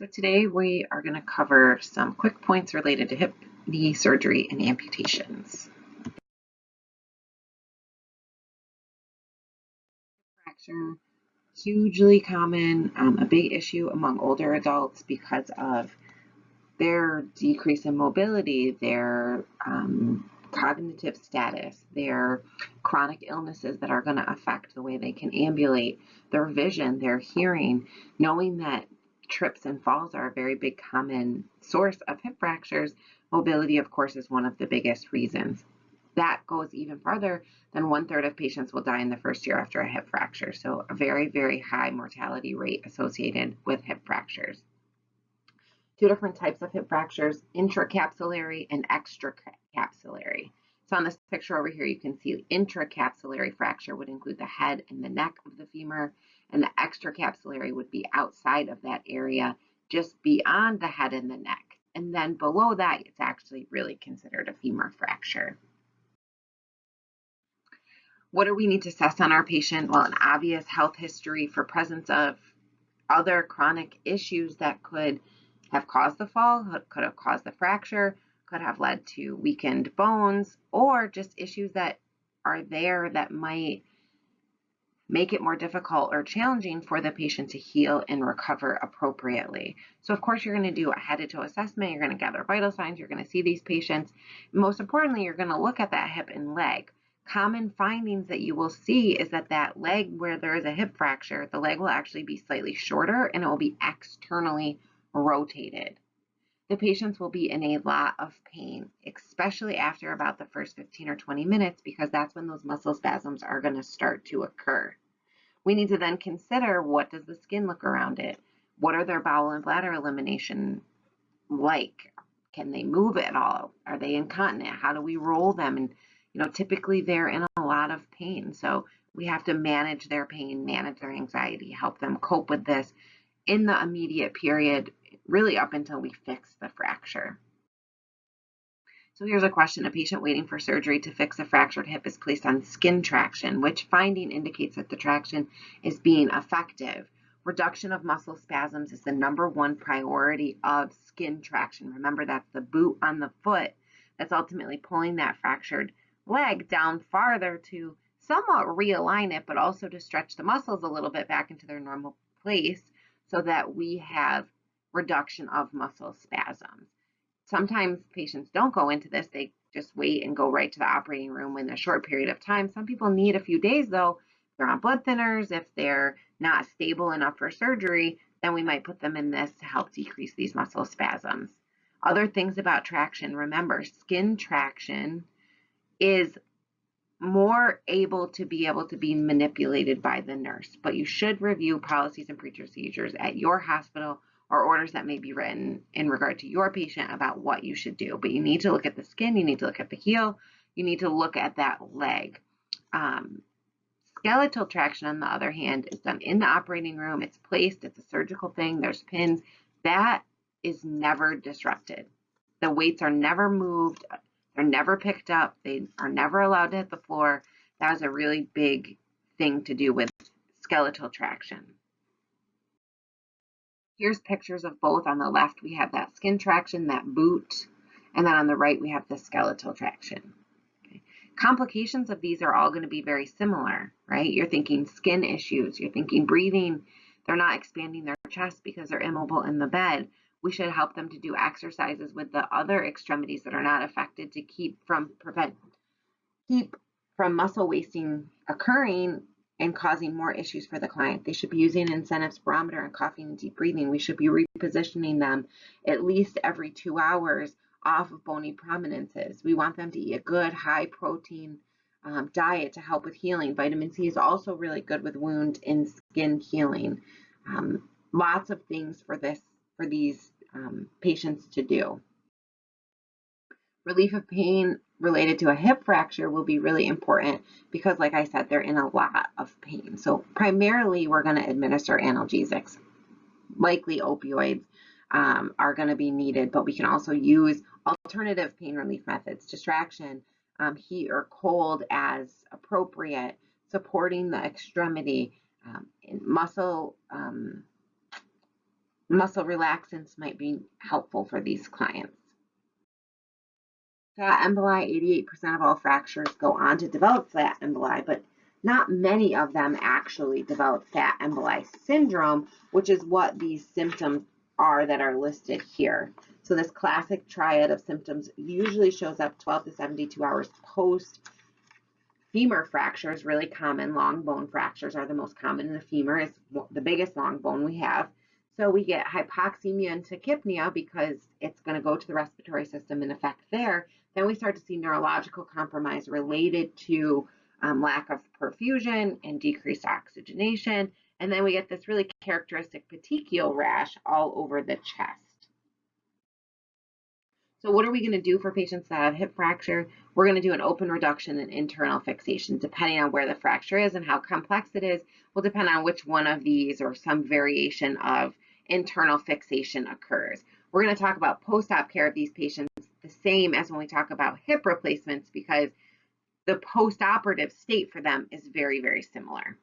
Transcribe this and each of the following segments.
So today we are going to cover some quick points related to hip, knee surgery, and amputations. Fracture, hugely common, a big issue among older adults because of their decrease in mobility, their cognitive status, their chronic illnesses that are going to affect the way they can ambulate, their vision, their hearing, knowing that trips and falls are a very big common source of hip fractures. Mobility, of course, is one of the biggest reasons. That goes even farther than 1/3 of patients will die in the first year after a hip fracture. So a very, very high mortality rate associated with hip fractures. Two different types of hip fractures, intracapsular and extracapsular. So on this picture over here, you can see intracapsular fracture would include the head and the neck of the femur, and the extracapsular would be outside of that area, just beyond the head and the neck. And then below that, it's actually really considered a femur fracture. What do we need to assess on our patient? Well, an obvious health history for presence of other chronic issues that could have caused the fall, could have caused the fracture, could have led to weakened bones, or just issues that are there that might make it more difficult or challenging for the patient to heal and recover appropriately. So of course, you're going to do a head-to-toe assessment, you're going to gather vital signs, you're going to see these patients. Most importantly, you're going to look at that hip and leg. Common findings that you will see is that that leg where there is a hip fracture, the leg will actually be slightly shorter and it will be externally rotated. The patients will be in a lot of pain, especially after about the first 15 or 20 minutes, because that's when those muscle spasms are going to start to occur. We need to then consider, what does the skin look around it? What are their bowel and bladder elimination like? Can they move at all? Are they incontinent? How do we roll them? And typically they're in a lot of pain. So we have to manage their pain, manage their anxiety, help them cope with this in the immediate period, really up until we fix the fracture. So here's a question. A patient waiting for surgery to fix a fractured hip is placed on skin traction. Which finding indicates that the traction is being effective? Reduction of muscle spasms is the #1 priority of skin traction. Remember, that's the boot on the foot that's ultimately pulling that fractured leg down farther to somewhat realign it, but also to stretch the muscles a little bit back into their normal place so that we have reduction of muscle spasms. Sometimes patients don't go into this, they just wait and go right to the operating room in a short period of time. Some people need a few days though. If they're on blood thinners, if they're not stable enough for surgery, then we might put them in this to help decrease these muscle spasms. Other things about traction, remember, skin traction is more able to be manipulated by the nurse, but you should review policies and procedures at your hospital or orders that may be written in regard to your patient about what you should do. But you need to look at the skin, you need to look at the heel, you need to look at that leg. Skeletal traction, on the other hand, is done in the operating room. It's placed, it's a surgical thing, there's pins. That is never disrupted. The weights are never moved, they're never picked up, they are never allowed to hit the floor. That was a really big thing to do with skeletal traction. Here's pictures of both. On the left, we have that skin traction, that boot, and then on the right, we have the skeletal traction. Okay. Complications of these are all going to be very similar, right? You're thinking skin issues, you're thinking breathing, they're not expanding their chest because they're immobile in the bed. We should help them to do exercises with the other extremities that are not affected to keep from muscle wasting occurring and causing more issues for the client. They should be using an incentive spirometer and coughing and deep breathing. We should be repositioning them at least every 2 hours off of bony prominences. We want them to eat a good high protein diet to help with healing. Vitamin C is also really good with wound and skin healing. Lots of things for these patients to do. Relief of pain related to a hip fracture will be really important because, like I said, they're in a lot of pain. So primarily, we're going to administer analgesics. Likely opioids are going to be needed, but we can also use alternative pain relief methods, distraction, heat or cold as appropriate, supporting the extremity, muscle muscle relaxants might be helpful for these clients. Fat emboli, 88% of all fractures go on to develop fat emboli, but not many of them actually develop fat emboli syndrome, which is what these symptoms are that are listed here. So this classic triad of symptoms usually shows up 12 to 72 hours post femur fractures, really common. Long bone fractures are the most common, and the femur is the biggest long bone we have. So we get hypoxemia and tachypnea because it's going to go to the respiratory system and affect there. Then we start to see neurological compromise related to lack of perfusion and decreased oxygenation. And then we get this really characteristic petechial rash all over the chest. So what are we going to do for patients that have hip fracture? We're going to do an open reduction and internal fixation. Depending on where the fracture is and how complex it is, will depend on which one of these or some variation of internal fixation occurs. We're going to talk about post-op care of these patients the same as when we talk about hip replacements, because the post-operative state for them is very, very similar.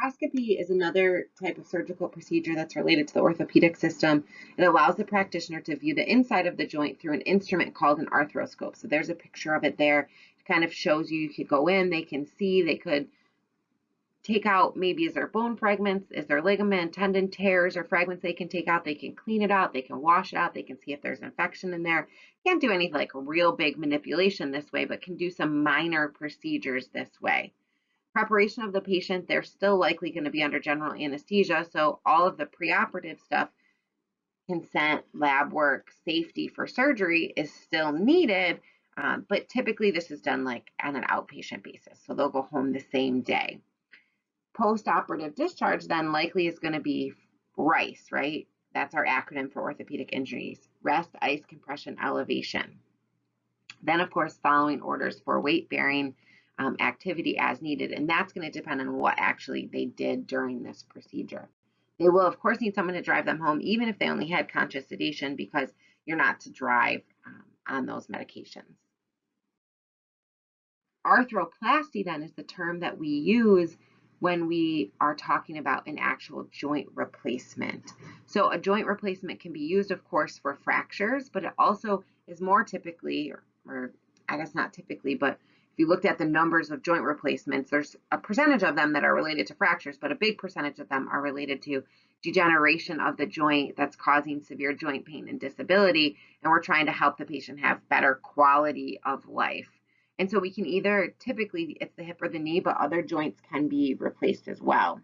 Arthroscopy is another type of surgical procedure that's related to the orthopedic system. It allows the practitioner to view the inside of the joint through an instrument called an arthroscope. So there's a picture of it there. It kind of shows you could go in, they can see, they could take out, maybe is there bone fragments, is there ligament, tendon tears, or fragments they can take out. They can clean it out, they can wash it out, they can see if there's infection in there. Can't do any like real big manipulation this way, but can do some minor procedures this way. Preparation of the patient, they're still likely going to be under general anesthesia. So all of the preoperative stuff, consent, lab work, safety for surgery is still needed. But typically this is done like on an outpatient basis. So they'll go home the same day. Post-operative discharge then likely is going to be RICE, right? That's our acronym for orthopedic injuries: rest, ice, compression, elevation. Then, of course, following orders for weight bearing activity as needed. And that's going to depend on what actually they did during this procedure. They will, of course, need someone to drive them home, even if they only had conscious sedation, because you're not to drive on those medications. Arthroplasty then is the term that we use when we are talking about an actual joint replacement. So a joint replacement can be used, of course, for fractures, but it also is more typically, or I guess not typically, but if you looked at the numbers of joint replacements, there's a percentage of them that are related to fractures, but a big percentage of them are related to degeneration of the joint that's causing severe joint pain and disability, and we're trying to help the patient have better quality of life. And so we can either, typically it's the hip or the knee, but other joints can be replaced as well.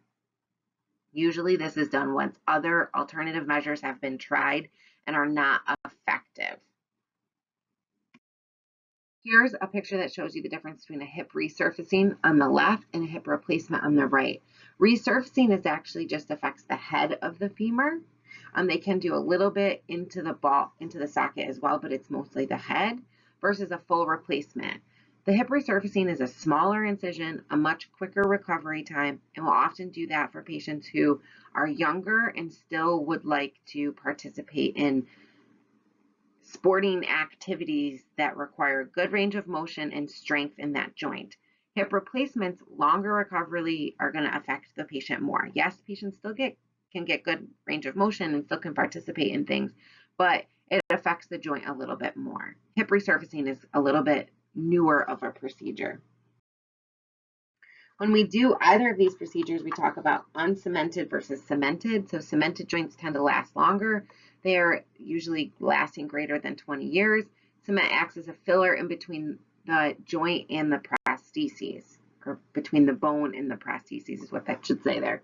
Usually this is done once other alternative measures have been tried and are not effective. Here's a picture that shows you the difference between a hip resurfacing on the left and a hip replacement on the right. Resurfacing is actually just affects the head of the femur. They can do a little bit into the socket as well, but it's mostly the head, versus a full replacement. The hip resurfacing is a smaller incision, a much quicker recovery time, and we'll often do that for patients who are younger and still would like to participate in sporting activities that require good range of motion and strength in that joint. Hip replacements, longer recovery, are going to affect the patient more. Yes, patients still can get good range of motion and still can participate in things, but it affects the joint a little bit more. Hip resurfacing is a little bit newer of a procedure. When we do either of these procedures, we talk about uncemented versus cemented. So cemented joints tend to last longer. They are usually lasting greater than 20 years. Cement acts as a filler in between the joint and the prostheses, or between the bone and the prostheses is what that should say there.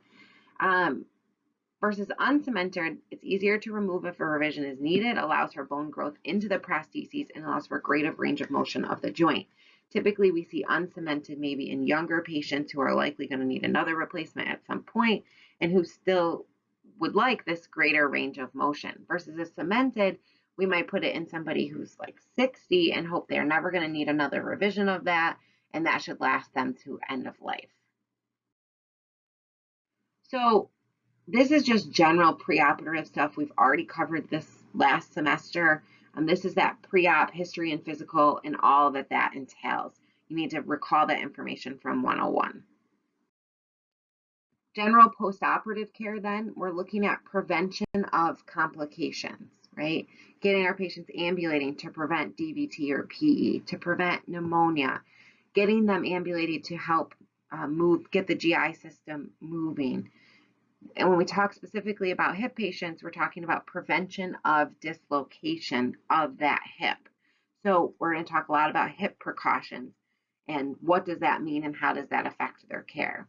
Versus uncemented, it's easier to remove if a revision is needed, allows for bone growth into the prostheses, and allows for greater range of motion of the joint. Typically, we see uncemented maybe in younger patients who are likely going to need another replacement at some point and who still would like this greater range of motion. Versus a cemented, we might put it in somebody who's like 60 and hope they're never going to need another revision of that, and that should last them to end of life. So this is just general preoperative stuff. We've already covered this last semester. This is that pre-op history and physical and all that entails. You need to recall that information from 101. General postoperative care, then, we're looking at prevention of complications, right? Getting our patients ambulating to prevent DVT or PE, to prevent pneumonia, getting them ambulated to help get the GI system moving. And when we talk specifically about hip patients, we're talking about prevention of dislocation of that hip. So we're going to talk a lot about hip precautions and what does that mean and how does that affect their care.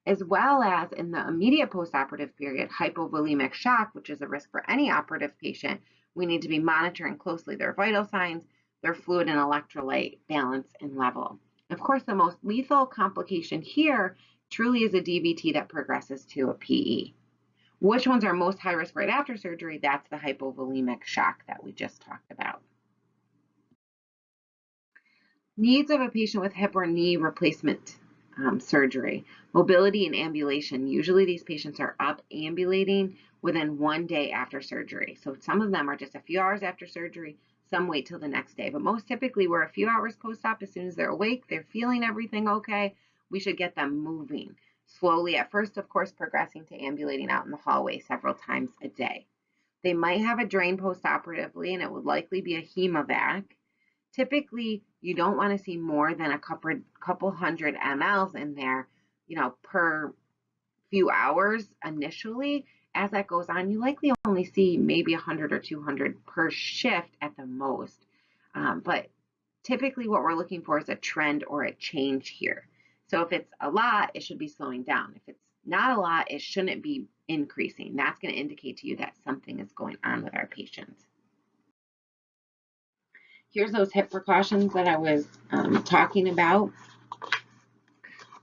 As well as in the immediate postoperative period, hypovolemic shock, which is a risk for any operative patient, we need to be monitoring closely their vital signs, their fluid and electrolyte balance and level. Of course, the most lethal complication here truly is a DVT that progresses to a PE. Which ones are most high risk right after surgery? That's the hypovolemic shock that we just talked about. Needs of a patient with hip or knee replacement surgery. Mobility and ambulation. Usually these patients are up ambulating within 1 day after surgery. So some of them are just a few hours after surgery, some wait till the next day. But most typically we're a few hours post-op. As soon as they're awake, they're feeling everything okay, we should get them moving. Slowly at first, of course, progressing to ambulating out in the hallway several times a day. They might have a drain post-operatively, and it would likely be a hemovac. Typically, you don't want to see more than a couple hundred mLs in there, per few hours initially. As that goes on, you likely only see maybe 100 or 200 per shift at the most. But typically what we're looking for is a trend or a change here. So if it's a lot, it should be slowing down. If it's not a lot, it shouldn't be increasing. That's going to indicate to you that something is going on with our patients. Here's those hip precautions that I was talking about.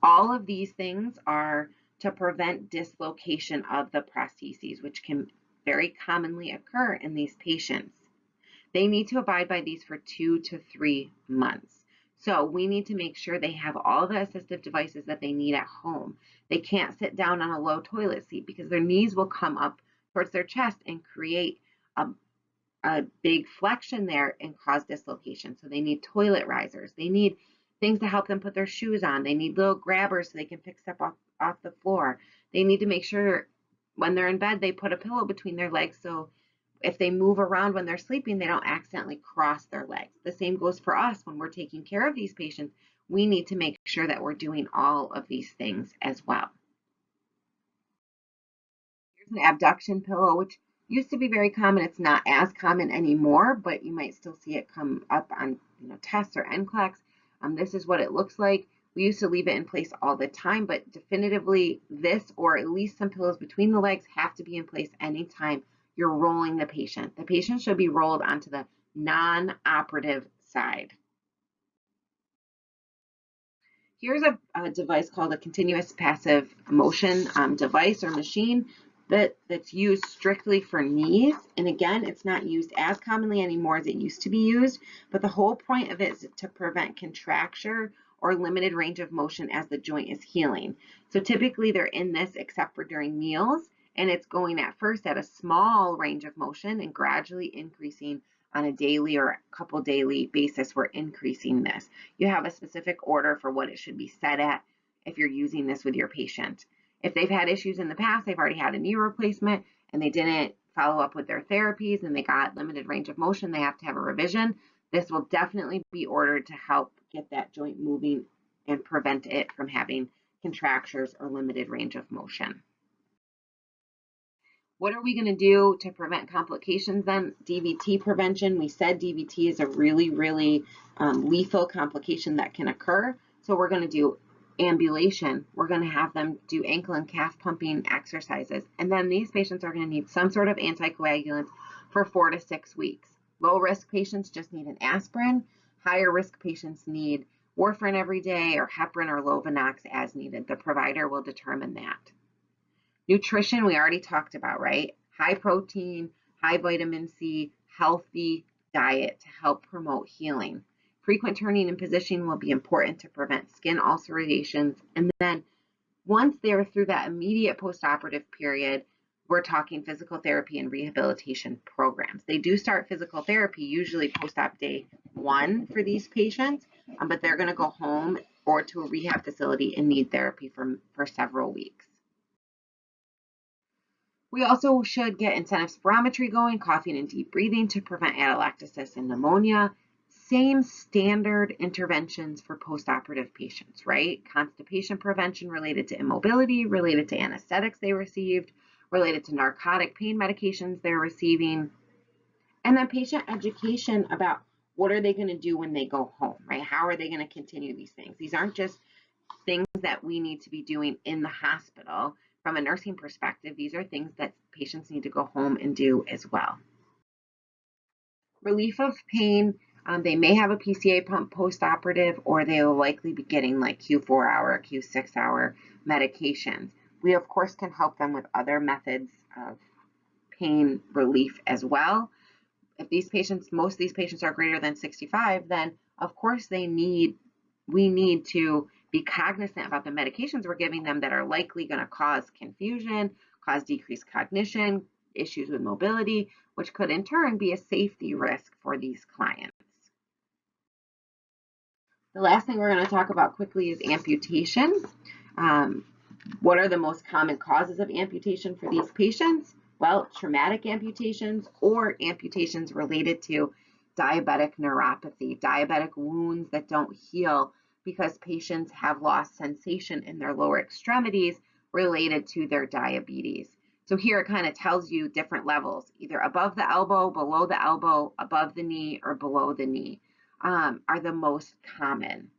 All of these things are to prevent dislocation of the prostheses, which can very commonly occur in these patients. They need to abide by these for 2 to 3 months. So we need to make sure they have all the assistive devices that they need at home. They can't sit down on a low toilet seat because their knees will come up towards their chest and create a big flexion there and cause dislocation. So they need toilet risers. They need things to help them put their shoes on. They need little grabbers so they can pick stuff off the floor. They need to make sure when they're in bed, they put a pillow between their legs so if they move around when they're sleeping, they don't accidentally cross their legs. The same goes for us when we're taking care of these patients. We need to make sure that we're doing all of these things as well. Here's an abduction pillow, which used to be very common. It's not as common anymore, but you might still see it come up on tests or NCLEX. This is what it looks like. We used to leave it in place all the time, but definitively this or at least some pillows between the legs have to be in place anytime you're rolling the patient. The patient should be rolled onto the non-operative side. Here's a device called a continuous passive motion device or machine that's used strictly for knees. And again, it's not used as commonly anymore as it used to be used, but the whole point of it is to prevent contracture or limited range of motion as the joint is healing. So typically they're in this except for during meals, and it's going at first at a small range of motion and gradually increasing on a daily or a couple daily basis. We're increasing this. You have a specific order for what it should be set at if you're using this with your patient. If they've had issues in the past, they've already had a knee replacement and they didn't follow up with their therapies and they got limited range of motion, they have to have a revision. This will definitely be ordered to help get that joint moving and prevent it from having contractures or limited range of motion. What are we going to do to prevent complications then? DVT prevention. We said DVT is a really, really lethal complication that can occur. So we're going to do ambulation. We're going to have them do ankle and calf pumping exercises. And then these patients are going to need some sort of anticoagulant for 4 to 6 weeks. Low risk patients just need an aspirin. Higher risk patients need warfarin every day or heparin or Lovenox as needed. The provider will determine that. Nutrition, we already talked about, right? High protein, high vitamin C, healthy diet to help promote healing. Frequent turning and positioning will be important to prevent skin ulcerations. And then once they're through that immediate postoperative period, we're talking physical therapy and rehabilitation programs. They do start physical therapy usually post-op day 1 for these patients, but they're going to go home or to a rehab facility and need therapy for several weeks. We also should get incentive spirometry going, coughing and deep breathing to prevent atelectasis and pneumonia. Same standard interventions for postoperative patients, right? Constipation prevention related to immobility, related to anesthetics they received, related to narcotic pain medications they're receiving, and then patient education about what are they going to do when they go home, right? How are they going to continue these things? These aren't just things that we need to be doing in the hospital. From a nursing perspective, these are things that patients need to go home and do as well. Relief of pain, they may have a PCA pump postoperative, or they will likely be getting like Q4 hour, Q6 hour medications. We, of course, can help them with other methods of pain relief as well. If these patients, most of these patients are greater than 65, then of course we need to be cognizant about the medications we're giving them that are likely going to cause confusion, cause decreased cognition, issues with mobility, which could in turn be a safety risk for these clients. The last thing we're going to talk about quickly is amputations. What are the most common causes of amputation for these patients? Well, traumatic amputations or amputations related to diabetic neuropathy, diabetic wounds that don't heal because patients have lost sensation in their lower extremities related to their diabetes. So here it kind of tells you different levels, either above the elbow, below the elbow, above the knee, or below the knee are the most common.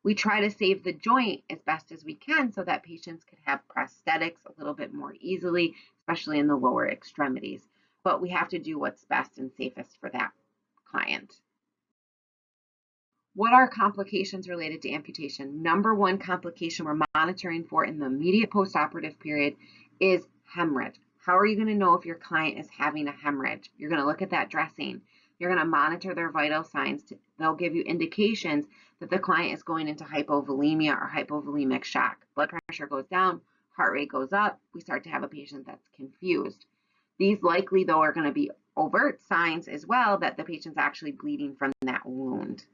We try to save the joint as best as we can so that patients could have prosthetics a little bit more easily, especially in the lower extremities. But we have to do what's best and safest for that client. What are complications related to amputation? Number one complication we're monitoring for in the immediate postoperative period is hemorrhage. How are you going to know if your client is having a hemorrhage? You're going to look at that dressing. You're going to monitor their vital signs. They'll give you indications that the client is going into hypovolemia or hypovolemic shock. Blood pressure goes down, heart rate goes up. We start to have a patient that's confused. These likely, though, are going to be overt signs as well that the patient's actually bleeding from that wound.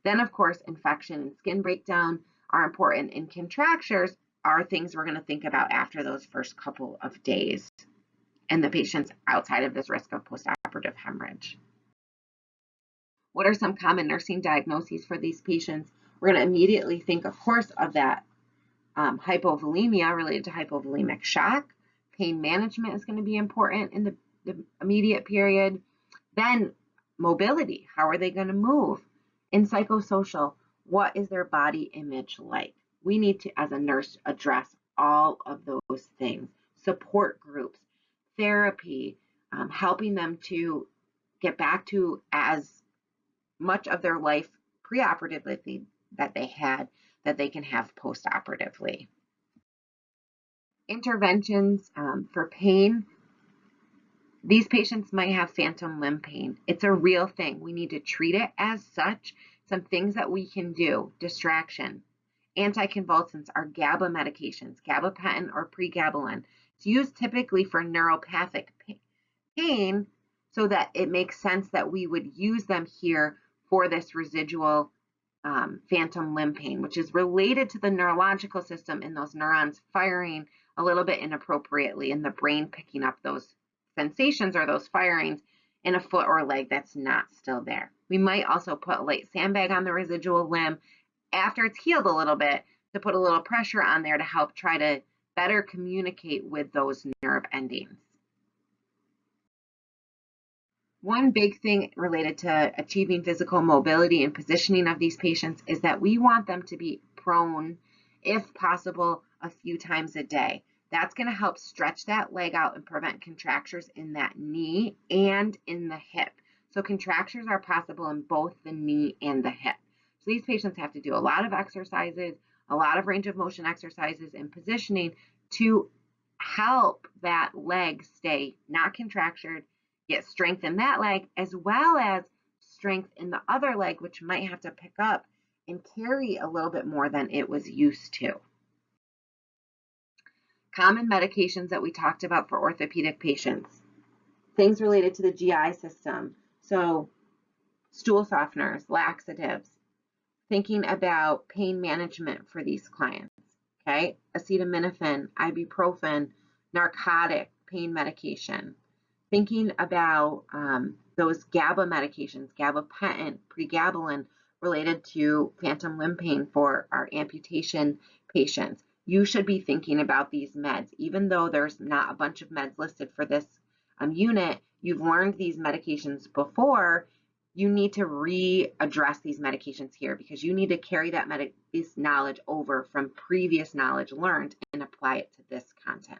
Then, of course, infection and skin breakdown are important, and contractures are things we're going to think about after those first couple of days and the patient's outside of this risk of postoperative hemorrhage. What are some common nursing diagnoses for these patients? We're going to immediately think, of course, of that hypovolemia related to hypovolemic shock. Pain management is going to be important in the immediate period. Then mobility, how are they going to move? In psychosocial, what is their body image like? We need to, as a nurse, address all of those things. Support groups, therapy, helping them to get back to as much of their life preoperatively that they had, that they can have postoperatively. Interventions for pain. These patients might have phantom limb pain. It's a real thing. We need to treat it as such. Some things that we can do: distraction. Anticonvulsants are GABA medications, gabapentin or pregabalin. It's used typically for neuropathic pain, so that it makes sense that we would use them here for this residual phantom limb pain, which is related to the neurological system and those neurons firing a little bit inappropriately in the brain, picking up those sensations or those firings in a foot or a leg that's not still there. We might also put a light sandbag on the residual limb after it's healed a little bit to put a little pressure on there to help try to better communicate with those nerve endings. One big thing related to achieving physical mobility and positioning of these patients is that we want them to be prone, if possible, a few times a day. That's going to help stretch that leg out and prevent contractures in that knee and in the hip. So contractures are possible in both the knee and the hip. So these patients have to do a lot of exercises, a lot of range of motion exercises and positioning to help that leg stay not contractured, get strength in that leg, as well as strength in the other leg, which might have to pick up and carry a little bit more than it was used to. Common medications that we talked about for orthopedic patients, things related to the GI system. So stool softeners, laxatives, thinking about pain management for these clients, okay? Acetaminophen, ibuprofen, narcotic, pain medication, thinking about those GABA medications, gabapentin, pregabalin, related to phantom limb pain for our amputation patients. You should be thinking about these meds. Even though there's not a bunch of meds listed for this unit, you've learned these medications before. You need to readdress these medications here because you need to carry that this knowledge over from previous knowledge learned and apply it to this content.